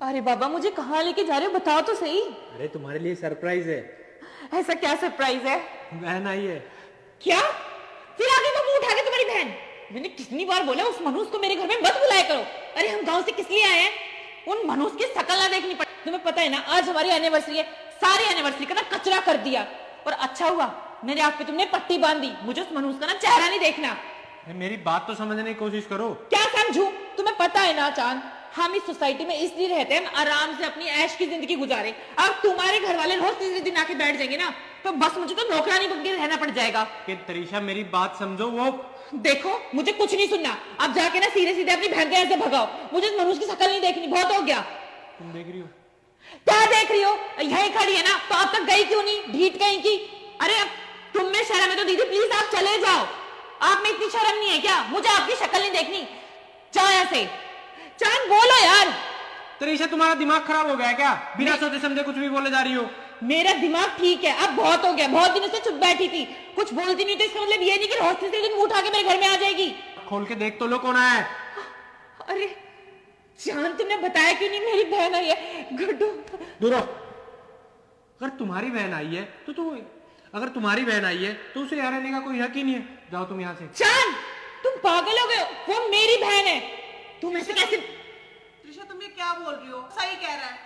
अरे बाबा मुझे कहाँ लेके जा रहे हो, बताओ तो सही। अरे तुम्हारे लिए सरप्राइज है। ऐसा क्या सरप्राइज है? बहन आई है। क्या? फिर आगे वो मुंह उठा के तुम्हारी बहन? मैंने कितनी बार बोला उस मनूस को मेरे घर में मत बुलाया करो। अरे हम गांव से किस लिए आए हैं? उन मनूस की शकल ना देखनी पड़ी। तुम्हें पता है ना आज हमारी एनिवर्सरी है, सारी एनिवर्सरी का ना कचरा कर दिया। और अच्छा हुआ मेरे आंख पे तुमने पट्टी बांध दी, मुझे उस मनूस का ना चेहरा नहीं देखना। मेरी बात तो समझने की कोशिश करो। क्या समझू? तुम्हें पता है ना चांद, हम इस सोसाइटी में इसलिए रहते हैं, हम आराम से अपनी ऐश की जिंदगी गुजारे। अब तुम्हारे घर वाले रोज तीसरे दिन आके बैठ जाएंगे ना, तो बस मुझे तो नौकरानी बन के रहना पड़ जाएगा। कि तरीशा मेरी बात समझो। वो देखो मुझे कुछ नहीं सुनना, अब जाके ना सीधे सीधे अपनी बहन के ऐसे भगाओ, मुझे मनुष्य की शक्ल नहीं देखनी, बहुत हो गया। तुम देख रही हो? क्या देख रही हो? यही खड़ी है ना, तो अब तक गई क्यों नहीं? ढीठ कहीं की। अरे अब तुम में शर्म है तो दीदी प्लीज आप चले जाओ। आप में इतनी शर्म नहीं है क्या? मुझे आपकी शक्ल नहीं देखनी, जाओ ऐसे। चांद बोलो यार। तरीशा तुम्हारा दिमाग खराब हो गया क्या? बिना सोचे समझे कुछ भी बोले जा रही हो। मेरा दिमाग ठीक है, अब बहुत हो गया, बहुत दिनों से चुप बैठी थी, कुछ बोलती नहीं, तो इसका मतलब ये नहीं कि रोज से दिन मुंह उठा के मेरे घर में आ जाएगी। खोल के देख तो लो कौन आया है। अरे चांद तुमने बताया क्यों नहीं मेरी बहन आई है? गुड्डू दूर हो। अगर तुम्हारी बहन आई है तो उसे यहाँ रहने का कोई हक ही नहीं है। जाओ तुम यहाँ से। चांद तुम पागल हो गए हो, वो मेरी बहन है। तुम ऐसे कैसे? त्रिशा तुम ये क्या बोल रही हो? सही कह रहा है।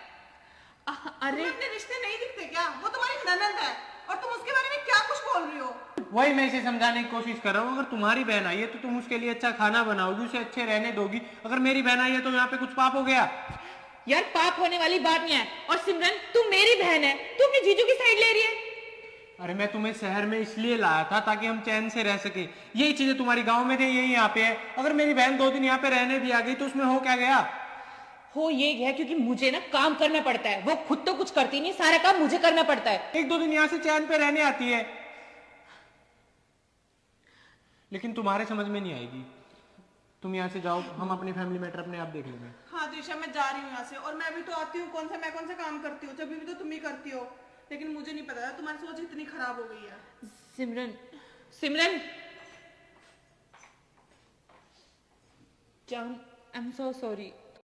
अरे अपने रिश्ते नहीं दिखते क्या? वो तुम्हारी ननद है और तुम उसके बारे में क्या कुछ बोल रही हो? वही मैं इसे समझाने की कोशिश कर रहा हूँ। अगर तुम्हारी बहन आई है तो तुम उसके लिए अच्छा खाना बनाओगी, उसे अच्छे रहने दोगी। अगर मेरी बहन आई है तो यहाँ पे कुछ पाप हो गया? यार पाप होने वाली बात नहीं है। और सिमरन तुम मेरी बहन है, तुम अपने जीजू की साइड ले रही है। अरे मैं तुम्हें शहर में इसलिए लाया था ताकि हम चैन से रह सके। यही चीजें तुम्हारी गांव में थी, यही यहाँ पे है। अगर मेरी बहन 2 दिन यहाँ पे रहने भी आ गई तो उसमें हो क्या गया? हो ये गया क्योंकि मुझे ना काम करना पड़ता है, वो खुद तो कुछ करती नहीं, सारा काम मुझे करना पड़ता है। 1-2 दिन यहाँ से चैन पे रहने आती है, लेकिन तुम्हारे समझ में नहीं आएगी। तुम यहाँ से जाओ, हम अपनी फैमिली मैटर अपने आप देख लेंगे। हाँ त्रिशा मैं जा रही हूँ यहाँ से, और मैं भी तो आती हूँ, कौन सा काम करती हूँ, जब भी तो तुम ही करती हो। लेकिन मुझे नहीं पता था तुम्हारी सोच इतनी खराब हो गई है। सिमरन सिमरन चांद आई एम सो सॉरी।